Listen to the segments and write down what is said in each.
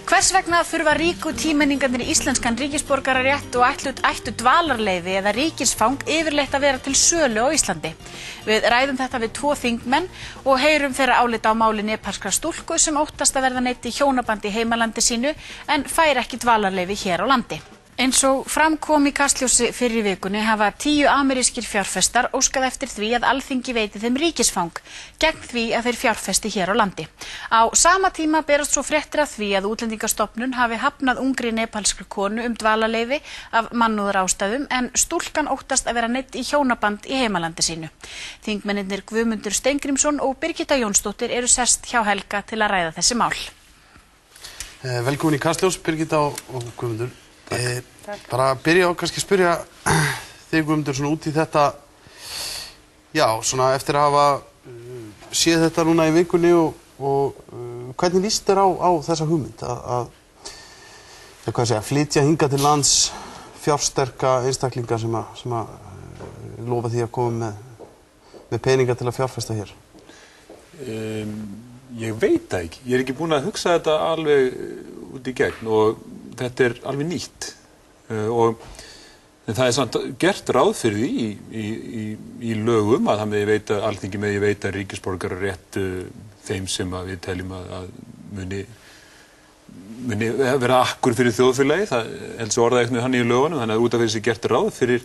Hvers vegna þurfa ríku tímenningarnir íslenskan ríkisborgararétt og ættu dvalarleyfi eða ríkisfang yfirleitt að vera til sölu á Íslandi? Við ræðum þetta við 2 þingmenn og heyrum þeirra álita á máli nepalskrar stúlku sem óttast að verða neytt í hjónabandi í heimalandi sínu en fær ekki dvalarleyfi hér á landi. Eins og fram kom í Kastljósi fyrr í vikunni hafa 10 amerískir fjárfestar óskað eftir því að Alþingi veiti þeim ríkisfang gegn því að þeir fjárfesti hér á landi. Á sama tíma berast svo fréttir af því að Útlendingastofnun hafi hafnað ungri nepalskri konu dvalarleyfi af mannúðarástæðum en stúlkan óttast að vera neydd í hjónaband í heimalandi sínu. Þingmennirnir Guðmundur Steingrímsson og Birgitta Jónsdóttir eru sest hjá Helga til að ræða þessi mál. Velkomin í Kastljós, Birgitta og Guðmundur. Bara byrja á kannski að spyrja þig Guðmundur svona út í þetta, já, svona eftir að hafa séð þetta núna í vikunni og hvernig líst þér á þessa hugmynd að flytja hingað til lands fjársterka einstaklinga sem að lofa því að koma með peninga til að fjárfesta hér? Ég veit það ekki. Ég ekki búinn að hugsa þetta alveg út í gegn og þetta alveg nýtt en það samt gert ráð fyrir því í lögum að Alþingi megi veita ríkisborgararétt þeim sem að við teljum að muni vera akkur fyrir þjóðfélagið, það helst orðað eitthvað hann í lögunum, þannig að út af þessi gert ráð fyrir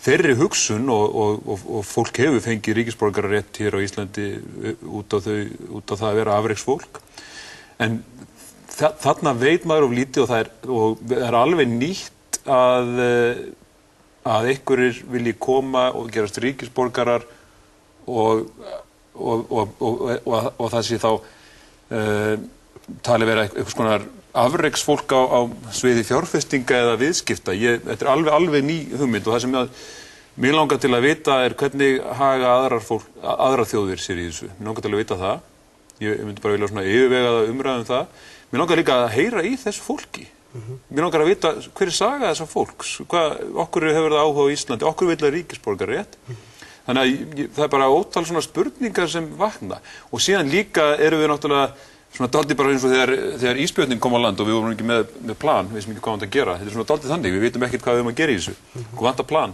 þeirri hugsun og fólk hefur fengið ríkisborgararétt hér á Íslandi út á það að vera afreksfólk. En þarna veit maður of lítið og það alveg nýtt að einhverjir vilji koma og gerast ríkisborgarar og það sé þá talið vera einhvers konar afreksfólk á sviði fjárfestinga eða viðskipta. Þetta alveg ný hugmynd og það sem mér langar til að vita hvernig haga aðrar þjóðir sér í þessu. Mér langar til að vita það. Ég myndi bara vilja yfirvega umræða það. Mér langar líka að heyra í þessu fólki. Mér langar að vita hver saga þessa fólks. Okkur hefur það áhuga á Íslandi, okkur vill það ríkisborgararétt. Þannig að það bara ótal svona spurningar sem vakna. Og síðan líka erum við náttúrulega svona dálítið bara eins og þegar ísbjörnin kom á land og við vorum ekki með plan, við vissum ekki hvað við að gera. Þetta svona dálítið þannig, við vitum ekkert hvað við að gera í þessu. Hvað vantar plan?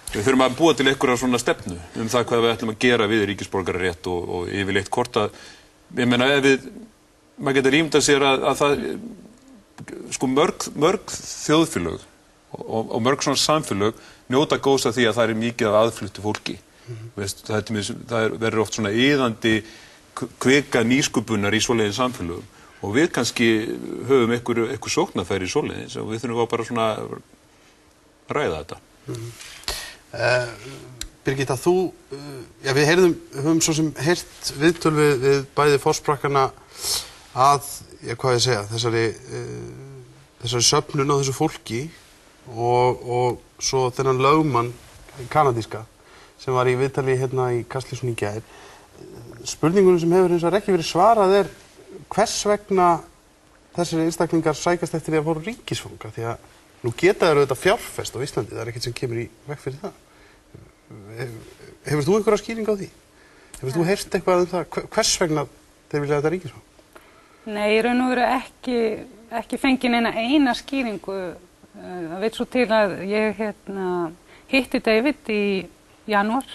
Við þurfum að búa til einhverja svona stefnu það hvað við ætlum að gera við ríkisborgararétt og yfirleitt hvort að, ég meina, maður getur ímyndað sér að það, sko mörg þjóðfélög og mörg svona samfélög njóta góðs af því að það mikið af aðfluttu fólki. Það verður oft svona iðandi kvika nýsköpunar í svoleiðis samfélögum og við kannski höfum einhver sóknarfæri í svoleiðis og við þurfum bara svona að ræða þetta. Birgitta, við höfum svo sem heyrt viðtöl við bæði forsprakkarna að, hvað ég segja, þessari söfnun á þessu fólki og svo þennan lögmann kanadíska sem var í viðtali hérna í Kastljósinu í gær. Spurningunum sem hefur hins vegar ekki verið svarað hvers vegna þessir einstaklingar sækjast eftir því að fá ríkisfang, því að nú geta þeir auðvitað fjárfest á Íslandi, það ekkert sem kemur í veg fyrir það. Hefur þú einhverja skýring á því? Hefur þú heyrt eitthvað það, hvers vegna þeir vilja þetta ríkisfang? Nei, ég raun og veru ekki fengið eina skýringu. Það veit svo til að ég hitti David í janúar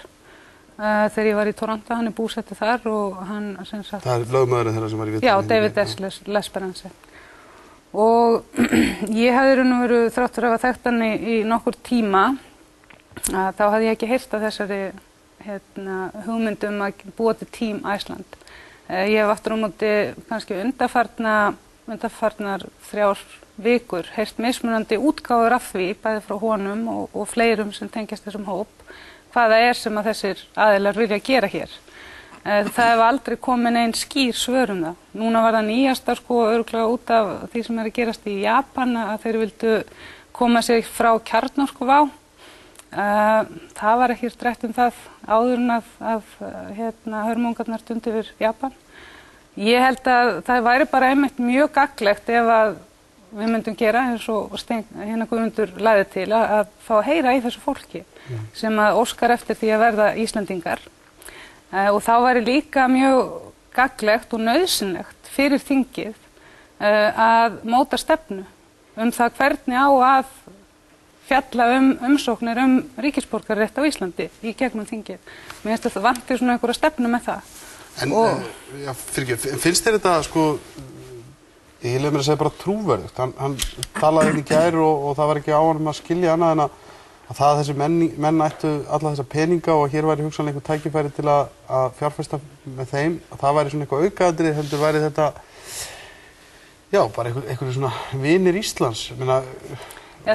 þegar ég var í Toronto, hann búsettur þar og hann sem sagt... Það lögmaðurinn þeirra sem var í viðtali? Já, David S. Lesperance. Og ég hafði raun og veru þrátt fyrir að hafa þekkt hann í nokkur tíma, þá hafði ég ekki heyrt af þessari hugmyndum að búa til Team Iceland. Ég hef aftur á móti kannski undanfarnar 3 vikur heyrt mismunandi útgáfur af því, bæði frá honum og fleirum sem tengjast þessum hóp, hvað það sem að þessir aðilar vilja gera hér. Það hefur aldrei komið nein skýr svör það. Núna var það nýjasta örugglega út af því sem að gerast í Japan að þeir vildu koma sér frá kjarnorkuvá. Það var ekki rætt það áður en að hörmungarnar dundi yfir Japan. Ég held að það væri bara einmitt mjög gagnlegt ef að við myndum gera eins og Guðmundur lagði til að fá að heyra í þessu fólki sem að óskar eftir því að verða Íslendingar. Og þá væri líka mjög gagnlegt og nauðsynlegt fyrir þingið að móta stefnu það hvernig á að fjalla umsóknir ríkisborgararétt á Íslandi í gegnum þingið. Mér finnst þetta vantir svona einhverja stefnu með það. En finnst þér þetta sko, ég lef mér að segja bara trúverðugt. Hann talaði í gær og það var ekki á honum að skilja annað en að það að þessi menn ættu alla þessa peninga og hér væri hugsanlega einhver tækifæri til að fjárfesta með þeim, að það væri svona eitthvað aukaðri, heldur væri þetta, já, bara einhverju svona vinir Íslands. Ég meina,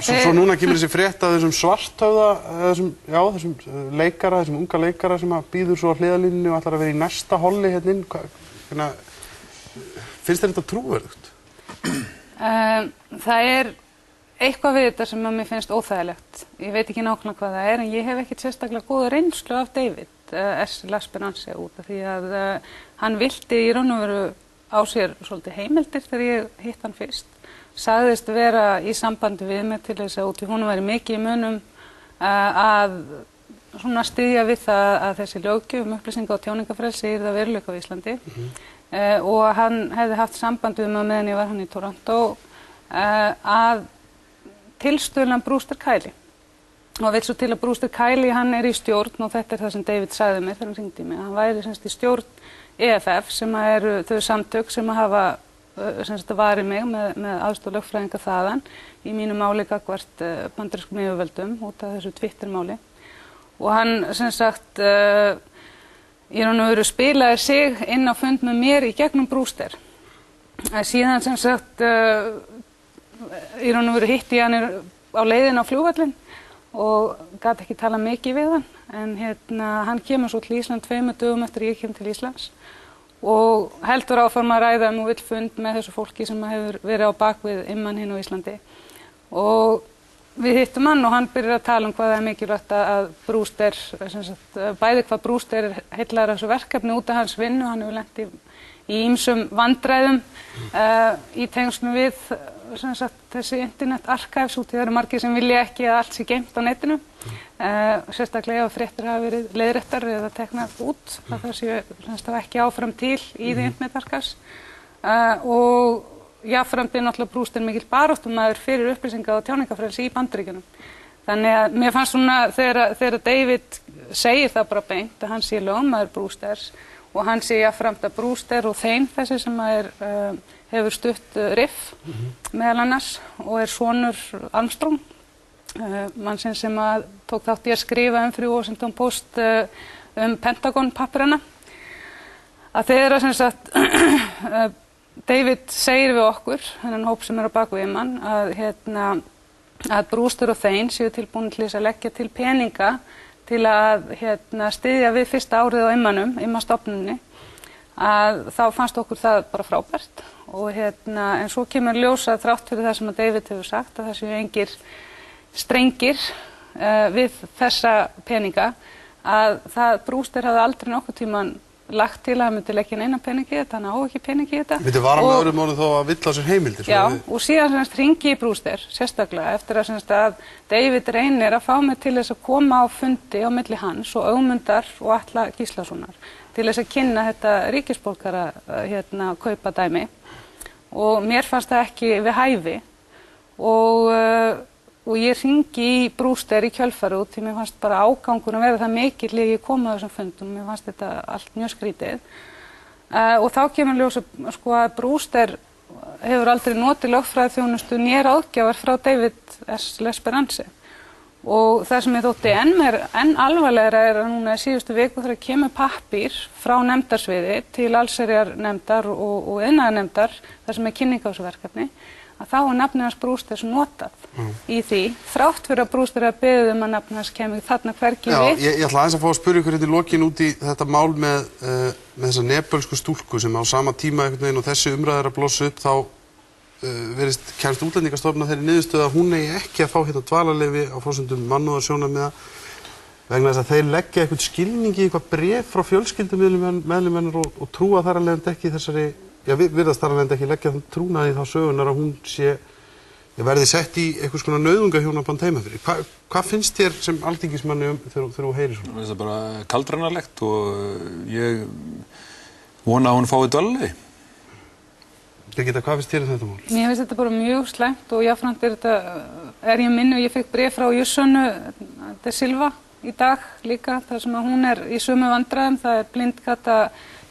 svo núna kemur þessi frétt af þessum svarthöfða, þessum leikara, þessum unga leikara sem býður svo á hliðarlínunni og ætlar að vera í næsta holli hérna inn. Finnst þér þetta trúverðugt? Það eitthvað við þetta sem mér finnst óþægilegt. Ég veit ekki nákvæmlega hvað það en ég hef ekkert sérstaklega góða reynslu af David Esperance út af því að hann vildi í raun og veru á sér svolítið heimildir þegar ég hitt hann fyrst. Sagðist vera í sambandi við mig til þess að út í hún væri mikið í munum að svona styðja við það að þessi löggjöf upplýsinga og tjáningafrelsi yrði að veruleika á Íslandi og hann hefði haft samband við mig meðan ég var hann í Toronto að tilstuðlan Brewster Kiley og vill svo til að Brewster Kiley hann í stjórn og þetta það sem David sagði mér þegar hann hringdi mig. Hann væri semst í stjórn EFF sem eru þau samtök sem hafa varið mig með aðstoð lögfræðinga þaðan í mínu máli gagnvart bandarískum yfirvöldum út af þessu Twitter-máli. Og hann sem sagt í raun og veru spilaði sig inn á fund með mér í gegnum Brewster. Síðan sem sagt í raun og veru hitti ég hann á leiðin á flugvöllin og gat ekki tala mikið við hann en hann kemur svo til Ísland 2 dögum eftir ég kem til Íslands og heldur áfram að ræða og vill fund með þessu fólki sem hefur verið á bakvið imman hinn á Íslandi og við hittum hann og hann byrjar að tala hvað það mikilvægt að Brewster, bæði hvað Brewster heillar þessu verkefni út af hans vinnu, hann hefur lent í ýmsum vandræðum í tengslum við þessi internet archives út í það eru margir sem vilja ekki að allt sé geymt á netinu sérstaklega ef fréttir hafa verið leiðréttar eða teknar út það séu ekki áfram til í því internet archives og jafnframt náttúrulega Brewster mikill baráttumaður fyrir upplýsinga og tjáningafrelsi í Bandaríkjunum. Þannig að mér fannst svona þegar David segir það bara beint að hann sé lögmaður Brewsters og hann sé jafnframt að Brewster og þeim þessi sem hefur stutt Riff meðal annars og sonur Armstrong mannsins sem tók þátt í að skrifa fyrir Washington Post Pentagon pappirana að þeirra sem sagt David segir við okkur, þennan hóp sem á bakvið mann, að Brewster og þeim séu tilbúin til þess að leggja til peninga til að styðja við fyrsta árið á immastofnunni, að þá fannst okkur það bara frábært. Og en svo kemur ljósa þrátt fyrir það sem að David hefur sagt, að það séu engir strengir við þessa peninga, að Brewster hafði aldrei nokkuð tíman lagt til að hann myndi leggja neina peningi í þetta, hann á ekki peningi í þetta. Myndi vara með öðrum orðum þá að villa sér heimildir? Já, og síðan hringi í Brewster, sérstaklega, eftir að David reynir að fá mig til þess að koma á fundi á milli hans og Ögmundar og Atla Gíslasonar til þess að kynna þetta ríkisborgara kaupa dæmi og mér fannst það ekki við hæfi og ég hringi í Brewster í kjölfarið út því mér fannst bara ágangur að vera það mikill ég kom á þessum fundum, mér fannst þetta allt mjög skrítið. Og þá kemur ljós að Brewster hefur aldrei notið lögfræðiþjónustu né ráðgjafar frá David Esperance. Og það sem ég þótti enn alvarlegra að núna í síðustu viku þegar kemur pappír frá nefndarsviði til allsherjarnefndar og iðnaðarnefndar þar sem kynning á þessu verkefni, að þá nafnið hans Brewster notað í því, þrátt fyrir að Brewster að beðið að nafnið hans kemur þarna hvergi við. Ég ætla aðeins að fá að spyrja ykkur í lokin út í þetta mál með þessa nepölsku stúlku sem á sama tíma einhvern veginn og þessi umræður að blossa upp þá kemst Útlendingastofnun að þeirri niðurstöðu að hún eigi ekki að fá dvalarleyfi á forsendum mannúðarsjónarmiða vegna þess að þeir leggja eitthvað skilningi í eitthvað bréf frá fjölskyldumeðlimennir og trúa þar að leiðandi ekki þessari virðast þar alveg ekki leggja trúnaði þá sögunar að hún verði sett í einhvers konar nauðungahjónaband heima fyrir. Hvað finnst þér sem alþingismanni þegar þú heyrir svona? Það er bara kaldranalegt og ég vona að hún fái dvalarleyfi. Birgitta, hvað finnst þér þetta mál? Mér finnst þetta bara mjög slæmt og jáfnframt ég minni og ég fekk bréf frá Jussönu de Silva í dag líka, þar sem að hún í sömu vandræðum, það blindgata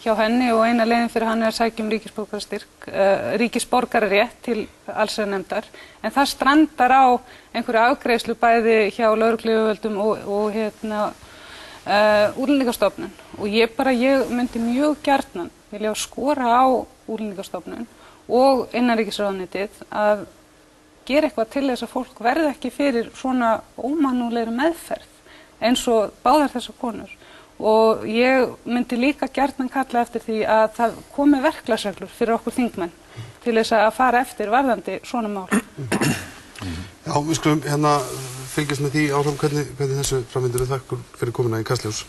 hjá henni og eina leiðin fyrir hann að sækja ríkisborgararétt til allsherjarnefndar, en það strandar á einhverju afgreiðslu bæði hjá lögregluyfirvöldum og Útlendingastofnun og ég myndi mjög gjarnan vilja skora á Útlendingastofnun og innanríkisráðuneytið að gera eitthvað til þess að fólk verði ekki fyrir svona ómannúðlegri meðferð eins og báðar þessar konur og ég myndi líka gjarnan kalla eftir því að það komi verklagsreglur fyrir okkur þingmenn til þess að fara eftir varðandi svona mál. Já, við skulum fylgjast með því áfram hvernig þessu framvindur þakkur fyrir komuna í Kastljós.